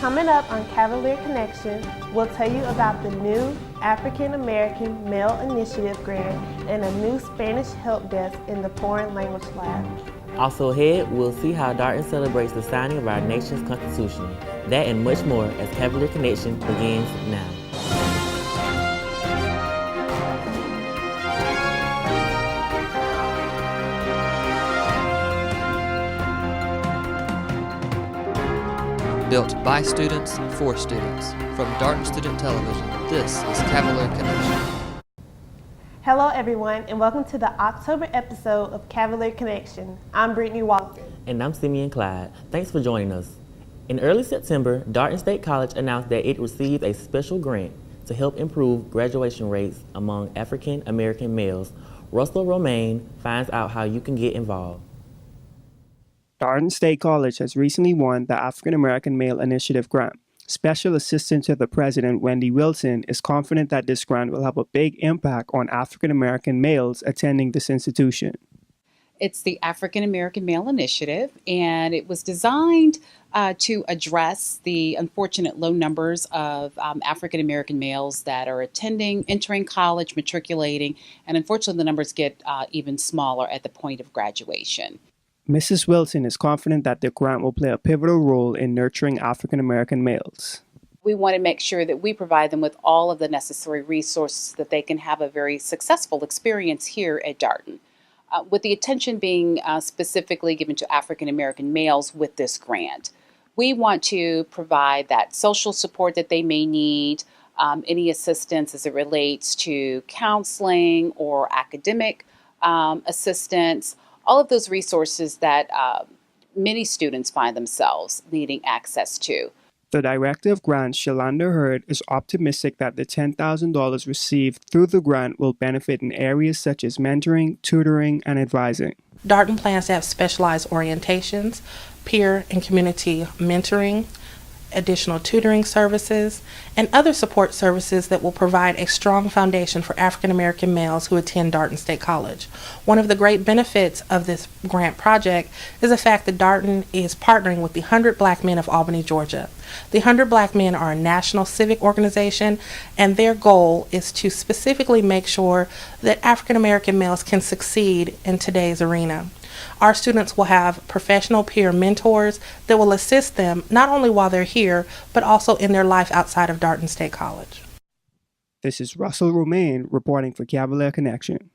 Coming up on Cavalier Connection, we'll tell you about the new African American Male Initiative grant and a new Spanish help desk in the Foreign Language Lab. Also ahead, we'll see how Darton celebrates the signing of our nation's Constitution. That and much more as Cavalier Connection begins now. Built by students for students. From Darton Student Television, this is Cavalier Connection. Hello everyone, and welcome to the October episode of Cavalier Connection. I'm Brittany Walker. And I'm Simeon Clyde. Thanks for joining us. In early September, Darton State College announced that it received a special grant to help improve graduation rates among African American males. Russell Romaine finds out how you can get involved. Darton State College has recently won the African American Male Initiative grant. Special Assistant to the President, Wendy Wilson, is confident that this grant will have a big impact on African American males attending this institution. It's the African American Male Initiative, and it was designed to address the unfortunate low numbers of African American males that are entering college, matriculating, and unfortunately the numbers get even smaller at the point of graduation. Mrs. Wilson is confident that the grant will play a pivotal role in nurturing African American males. We want to make sure that we provide them with all of the necessary resources so that they can have a very successful experience here at Darton. With the attention being specifically given to African American males with this grant. We want to provide that social support that they may need, any assistance as it relates to counseling or academic assistance, all of those resources that many students find themselves needing access to. The Director of Grants, Shalanda Hurd, is optimistic that the $10,000 received through the grant will benefit in areas such as mentoring, tutoring, and advising. Darton plans to have specialized orientations, peer and community mentoring, additional tutoring services, and other support services that will provide a strong foundation for African American males who attend Darton State College. One of the great benefits of this grant project is the fact that Darton is partnering with the 100 Black Men of Albany, Georgia. The 100 Black Men are a national civic organization, and their goal is to specifically make sure that African American males can succeed in today's arena. Our students will have professional peer mentors that will assist them not only while they're here, but also in their life outside of Darton State College. This is Russell Romaine reporting for Cavalier Connection.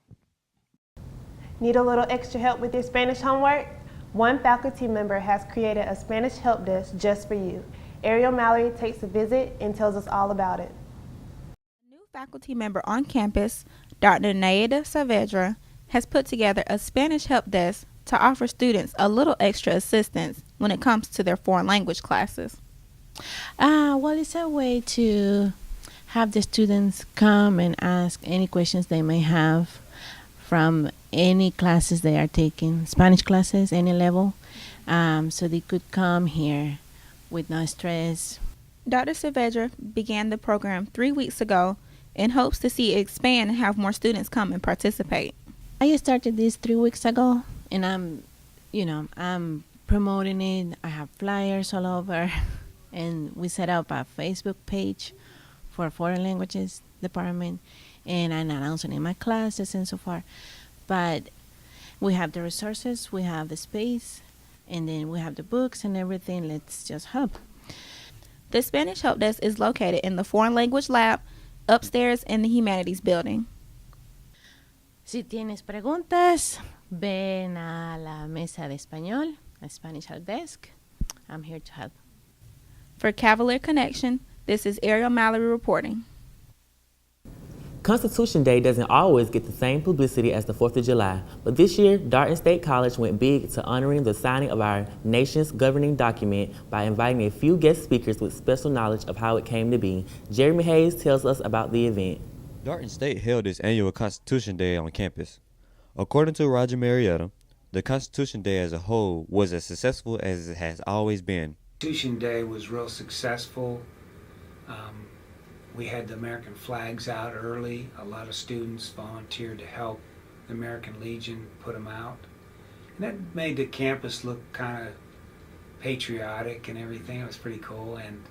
Need a little extra help with your Spanish homework? One faculty member has created a Spanish help desk just for you. Ariel Mallory takes a visit and tells us all about it. A new faculty member on campus, Dr. Naida Saavedra, has put together a Spanish help desk to offer students a little extra assistance when it comes to their foreign language classes. Well, it's a way to have the students come and ask any questions they may have from any classes they are taking, Spanish classes, any level, so they could come here with no stress. Dr. Saavedra began the program 3 weeks ago and hopes to see it expand and have more students come and participate. I started this 3 weeks ago, and I'm promoting it. I have flyers all over, and we set up a Facebook page for foreign languages department, and I'm announcing in my classes and so far. But we have the resources, we have the space, and then we have the books and everything. Let's just help. The Spanish Help Desk is located in the Foreign Language Lab, upstairs in the Humanities Building. Si tienes preguntas, ven a la mesa de español, a Spanish Help Desk. I'm here to help. For Cavalier Connection, this is Ariel Mallory reporting. Constitution Day doesn't always get the same publicity as the 4th of July, but this year, Darton State College went big to honoring the signing of our nation's governing document by inviting a few guest speakers with special knowledge of how it came to be. Jeremy Hayes tells us about the event. Darton State held its annual Constitution Day on campus. According to Roger Marietta, the Constitution Day as a whole was as successful as it has always been. Constitution Day was real successful. We had the American flags out early. A lot of students volunteered to help the American Legion put them out. And that made the campus look kind of patriotic and everything. It was pretty cool. And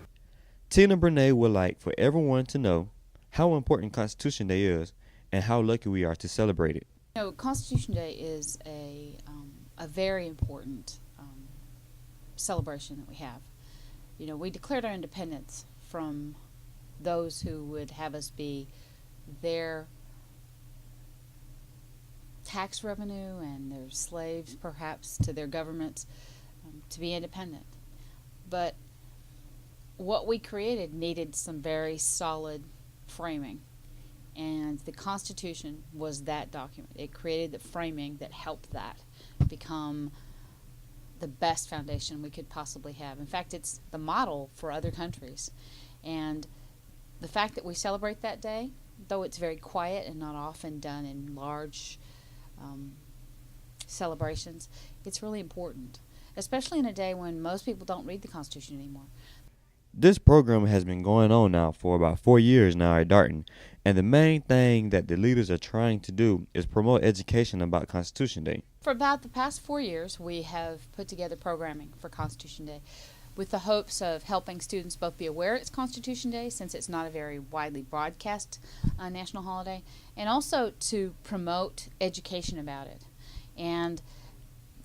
Tina Brene would like for everyone to know how important Constitution Day is and how lucky we are to celebrate it. You know, Constitution Day is a very important celebration that we have. You know, we declared our independence from those who would have us be their tax revenue and their slaves, perhaps, to their governments, to be independent. But what we created needed some very solid framing, and the Constitution was that document. It created the framing that helped that become the best foundation we could possibly have. In fact, it's the model for other countries. And the fact that we celebrate that day, though it's very quiet and not often done in large celebrations, it's really important, especially in a day when most people don't read the Constitution anymore. This program has been going on now for about 4 years now at Darton, and the main thing that the leaders are trying to do is promote education about Constitution Day. For about the past 4 years, we have put together programming for Constitution Day with the hopes of helping students both be aware it's Constitution Day, since it's not a very widely broadcast national holiday, and also to promote education about it. And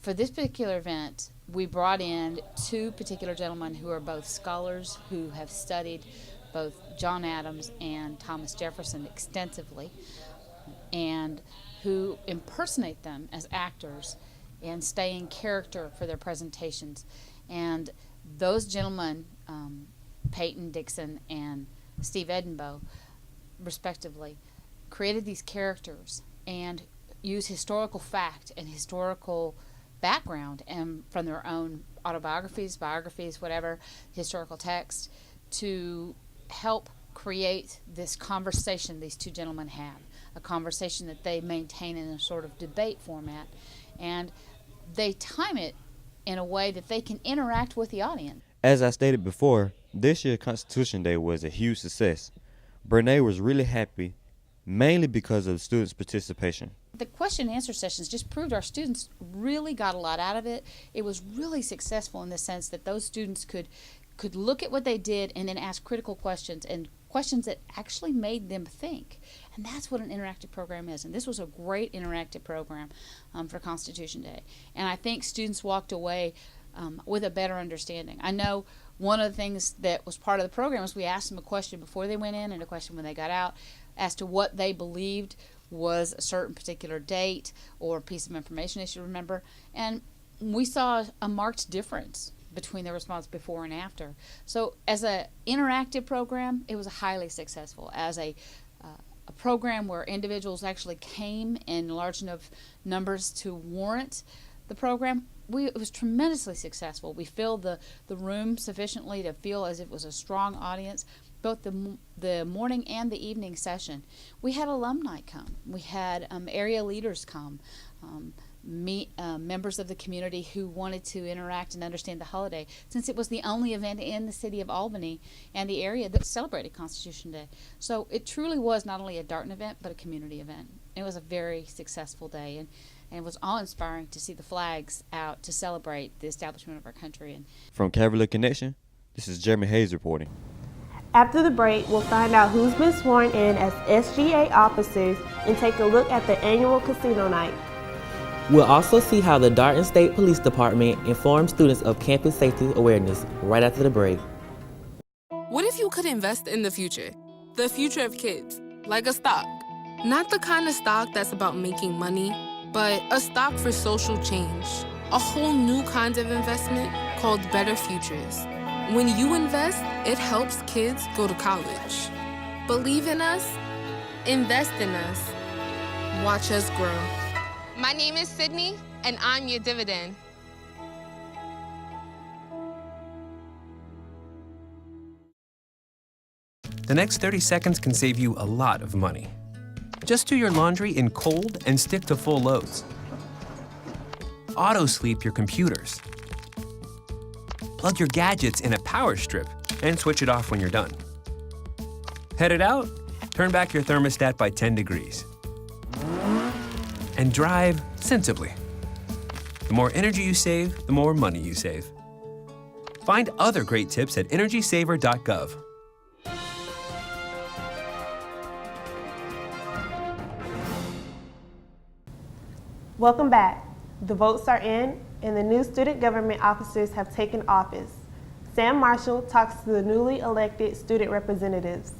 for this particular event, we brought in two particular gentlemen who are both scholars who have studied both John Adams and Thomas Jefferson extensively, and who impersonate them as actors and stay in character for their presentations. And those gentlemen, Peyton Dixon and Steve Edinbow, respectively, created these characters and used historical fact and historical background and from their own autobiographies, biographies, whatever, historical text, to help create this conversation these two gentlemen have, a conversation that they maintain in a sort of debate format, and they time it in a way that they can interact with the audience. As I stated before, this year Constitution Day was a huge success. Brene was really happy, mainly because of the students' participation. The question and answer sessions just proved our students really got a lot out of it. It was really successful in the sense that those students could look at what they did and then ask critical questions, and questions that actually made them think. And that's what an interactive program is. And this was a great interactive program for Constitution Day. And I think students walked away with a better understanding. I know one of the things that was part of the program was we asked them a question before they went in and a question when they got out as to what they believed was a certain particular date or piece of information they should remember. And we saw a marked difference between their response before and after. So as an interactive program, it was highly successful. As a program where individuals actually came in large enough numbers to warrant the program, it was tremendously successful. We filled the room sufficiently to feel as if it was a strong audience, both the morning and the evening session. We had alumni come. We had area leaders come, members of the community who wanted to interact and understand the holiday, since it was the only event in the city of Albany and the area that celebrated Constitution Day. So it truly was not only a Darton event, but a community event. It was a very successful day, and it was awe-inspiring to see the flags out to celebrate the establishment of our country. And from Cavalier Connection, this is Jeremy Hayes reporting. After the break, we'll find out who's been sworn in as SGA officers and take a look at the annual casino night. We'll also see how the Darton State Police Department informs students of campus safety awareness right after the break. What if you could invest in the future of kids, like a stock? Not the kind of stock that's about making money, but a stock for social change. A whole new kind of investment called Better Futures. When you invest, it helps kids go to college. Believe in us, invest in us, watch us grow. My name is Sydney, and I'm your dividend. The next 30 seconds can save you a lot of money. Just do your laundry in cold and stick to full loads. Auto-sleep your computers. Plug your gadgets in a power strip and switch it off when you're done. Headed out? Turn back your thermostat by 10 degrees. And drive sensibly. The more energy you save, the more money you save. Find other great tips at energysaver.gov. Welcome back. The votes are in, and the new student government officers have taken office. Sam Marshall talks to the newly elected student representatives.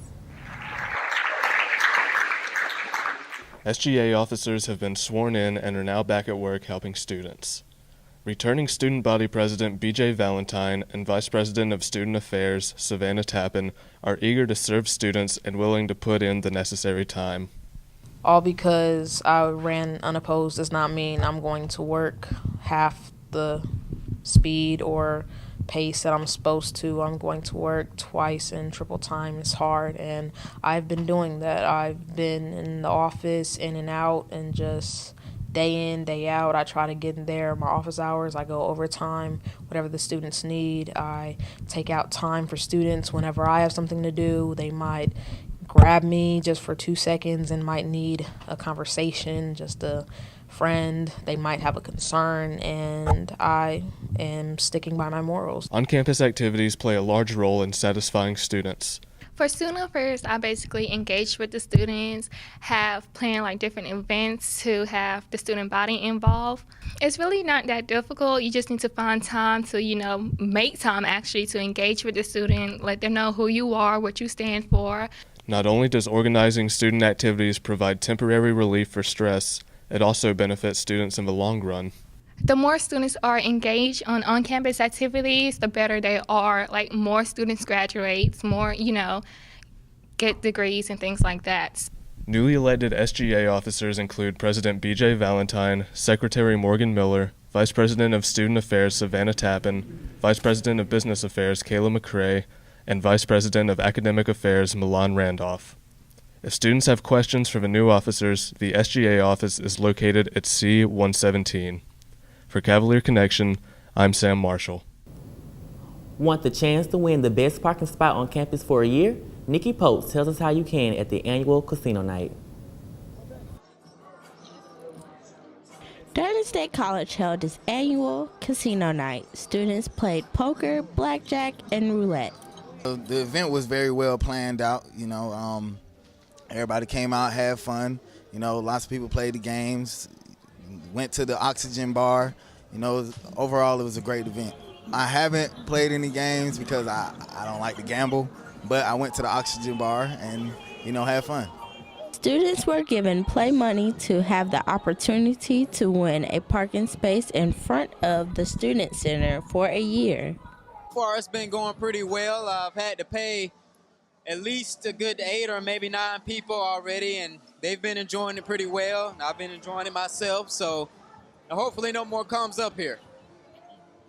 SGA officers have been sworn in and are now back at work helping students. Returning Student Body President BJ Valentine and Vice President of Student Affairs Savannah Tappan are eager to serve students and willing to put in the necessary time. All because I ran unopposed does not mean I'm going to work half the speed or pace that I'm supposed to. I'm going to work twice and triple time as hard, and I've been doing that. I've been in the office in and out, and just day in, day out, I try to get in there. My office hours, I go overtime, whatever the students need. I take out time for students whenever I have something to do. They might grab me just for 2 seconds and might need a conversation, just a friend. They might have a concern, and I am sticking by my morals. On-campus activities play a large role in satisfying students. For student affairs, I basically engage with the students, plan like different events to have the student body involved. It's really not that difficult. You just need to find time to, make time actually to engage with the student, let them know who you are, what you stand for. Not only does organizing student activities provide temporary relief for stress, it also benefits students in the long run. The more students are engaged on campus activities, the better they are. Like more students graduate, more, get degrees and things like that. Newly elected SGA officers include President BJ Valentine, Secretary Morgan Miller, Vice President of Student Affairs Savannah Tappan, Vice President of Business Affairs Kayla McCrae, and Vice President of Academic Affairs Milan Randolph. If students have questions for the new officers, the SGA office is located at C-117. For Cavalier Connection, I'm Sam Marshall. Want the chance to win the best parking spot on campus for a year? Nikki Pope tells us how you can at the annual casino night. Darden State College held its annual casino night. Students played poker, blackjack, and roulette. The event was very well planned out. Everybody came out, had fun. Lots of people played the games, went to the Oxygen Bar. Overall, it was a great event. I haven't played any games because I don't like to gamble, but I went to the Oxygen Bar and, had fun. Students were given play money to have the opportunity to win a parking space in front of the Student Center for a year. So far, it's been going pretty well. I've had to pay at least a good 8 or maybe 9 people already, and they've been enjoying it pretty well. I've been enjoying it myself, so hopefully no more comes up here.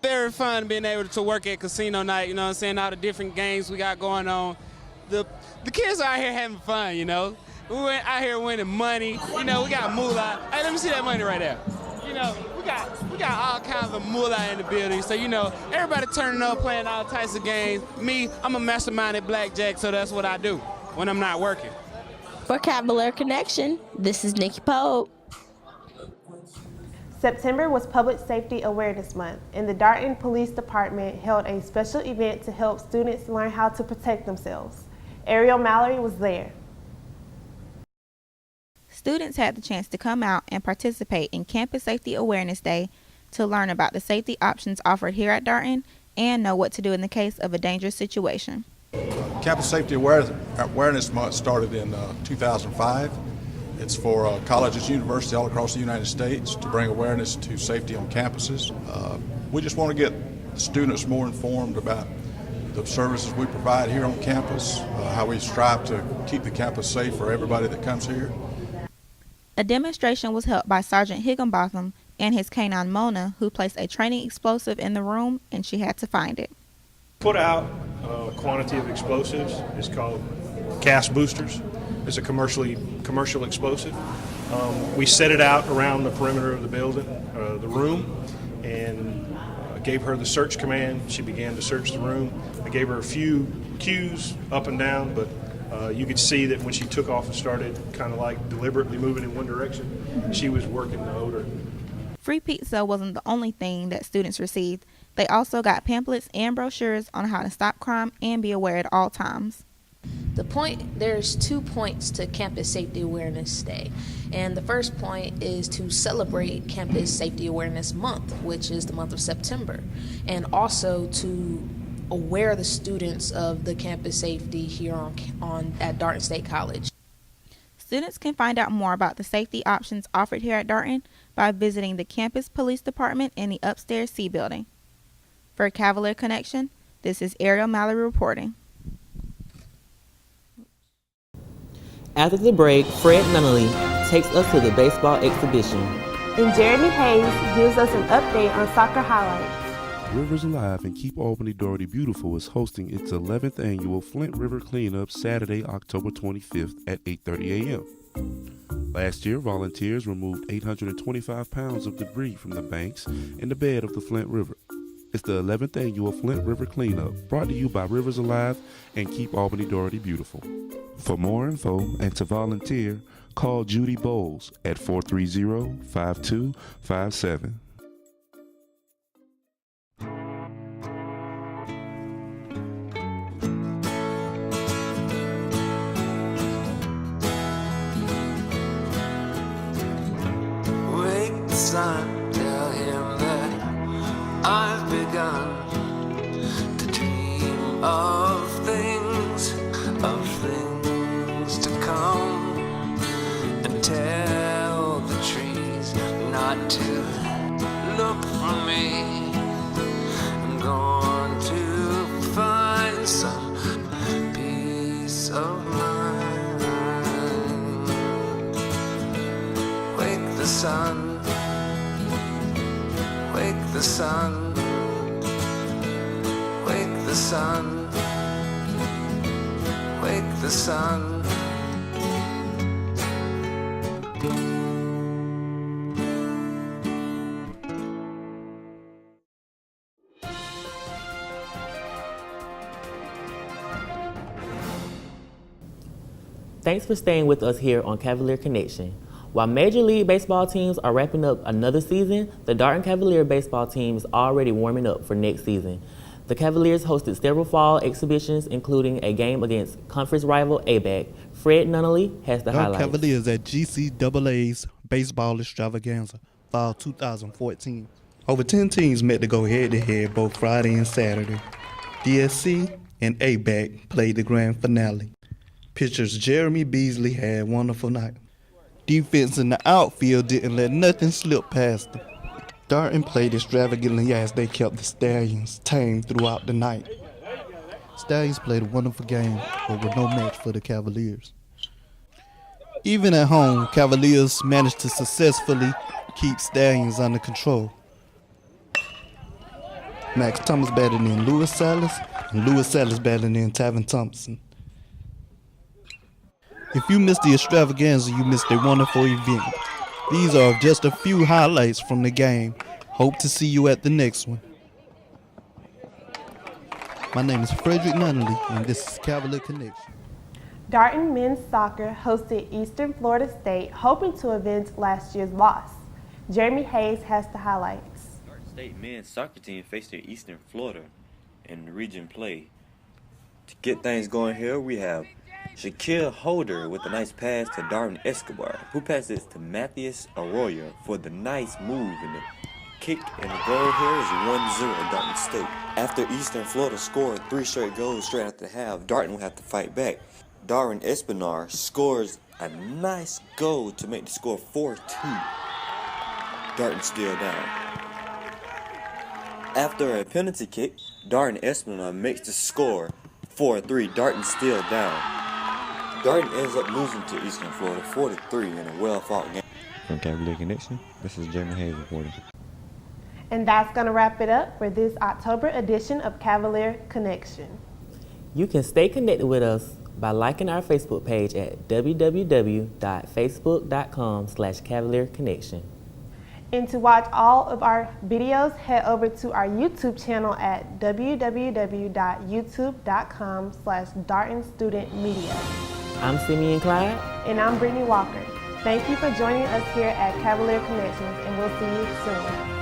Very fun being able to work at casino night, all the different games we got going on. The kids are out here having fun, We went out here winning money, we got moolah. Hey, let me see that money right there. We got all kinds of moolah in the building, so everybody turning up, playing all types of games. Me, I'm a mastermind at blackjack, so that's what I do when I'm not working. For Cavalier Connection, this is Nikki Pope. September was Public Safety Awareness Month, and the Darton Police Department held a special event to help students learn how to protect themselves. Ariel Mallory was there. Students had the chance to come out and participate in Campus Safety Awareness Day to learn about the safety options offered here at Darton and know what to do in the case of a dangerous situation. Campus Safety Awareness Month started in 2005. It's for colleges and universities all across the United States to bring awareness to safety on campuses. We just want to get students more informed about the services we provide here on campus, how we strive to keep the campus safe for everybody that comes here. A demonstration was held by Sergeant Higginbotham and his canine Mona, who placed a training explosive in the room and she had to find it. Put out a quantity of explosives. It's called gas boosters. It's a commercial explosive. We set it out around the perimeter of the building, the room, and gave her the search command. She began to search the room. I gave her a few cues up and down, but you could see that when she took off and started kind of like deliberately moving in one direction, she was working the odor. Free pizza wasn't the only thing that students received. They also got pamphlets and brochures on how to stop crime and be aware at all times. There's 2 points to Campus Safety Awareness Day. And the first point is to celebrate Campus Safety Awareness Month, which is the month of September, and also to aware the students of the campus safety here at Darton State College. Students can find out more about the safety options offered here at Darton by visiting the campus police department in the upstairs C building. For Cavalier Connection, this is Ariel Mallory reporting. After the break, Fred Nunnally takes us to the baseball exhibition. And Jeremy Hayes gives us an update on soccer highlights. Rivers Alive and Keep Albany Doherty Beautiful is hosting its 11th annual Flint River Cleanup Saturday, October 25th at 8:30 a.m. Last year, volunteers removed 825 pounds of debris from the banks and the bed of the Flint River. It's the 11th annual Flint River Cleanup, brought to you by Rivers Alive and Keep Albany Doherty Beautiful. For more info and to volunteer, call Judy Bowles at 430-5257. Wake the sun, tell him that I've begun to dream of things to come, and tell the trees not to look for me. I'm going to find some peace of mind. Wake the sun, wake the sun, wake the sun, wake the sun. Thanks for staying with us here on Cavalier Connection. While Major League Baseball teams are wrapping up another season, the Darton Cavalier baseball team is already warming up for next season. The Cavaliers hosted several fall exhibitions, including a game against conference rival ABAC. Fred Nunnally has the highlights. Cavaliers at GCAA's Baseball Extravaganza, Fall 2014. Over 10 teams met to go head-to-head both Friday and Saturday. DSC and ABAC played the grand finale. Pitchers Jeremy Beasley had a wonderful night. Defense in the outfield didn't let nothing slip past them. Darton played extravagantly as they kept the Stallions tame throughout the night. Stallions played a wonderful game, but were no match for the Cavaliers. Even at home, Cavaliers managed to successfully keep Stallions under control. Max Thomas batted in Lewis Salas, and Lewis Salas batted in Tavin Thompson. If you missed the extravaganza, you missed a wonderful event. These are just a few highlights from the game. Hope to see you at the next one. My name is Frederick Nunnally, and this is Cavalier Connection. Darton men's soccer hosted Eastern Florida State, hoping to avenge last year's loss. Jeremy Hayes has the highlights. Darton State men's soccer team faced their Eastern Florida in region play. To get things going here, we have Shaquille Holder with a nice pass to Darwin Escobar, who passes to Matthias Arroyo for the nice move, and the kick and the goal here is 1-0 Darton State. After Eastern Florida scored 3 straight goals straight after the half, Darton will have to fight back. Darwin Espinar scores a nice goal to make the score 4-2. Darton still down. After a penalty kick, Darwin Espinar makes the score 4-3. Darton still down. Darton ends up losing to Eastern Florida 4-3 in a well-fought game. From Cavalier Connection, this is Jeremy Hayes reporting. And that's going to wrap it up for this October edition of Cavalier Connection. You can stay connected with us by liking our Facebook page at www.facebook.com/Cavalier Connection. And to watch all of our videos, head over to our YouTube channel at www.youtube.com/DartonStudentMedia. I'm Simeon Clyde. And I'm Brittany Walker. Thank you for joining us here at Cavalier Connections, and we'll see you soon.